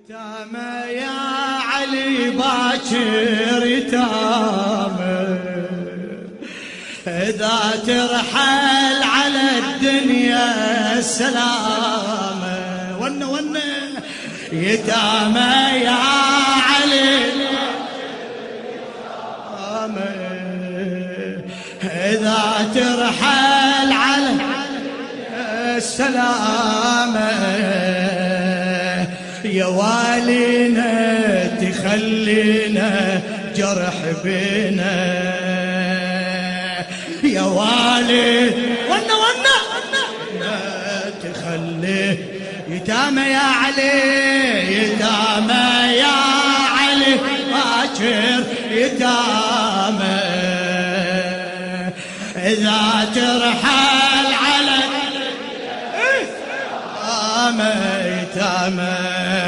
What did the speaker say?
يتامى يا علي باكر يتامى، إذا ترحل على الدنيا السلامة. ون يتامى يا علي إذا ترحل على السلامة، يا والينا تخلينا جرح بينا، يا والي ونا تخلي يتامى يا علي، يتامى يا علي باكر يتامى، إذا ترحل على يتامى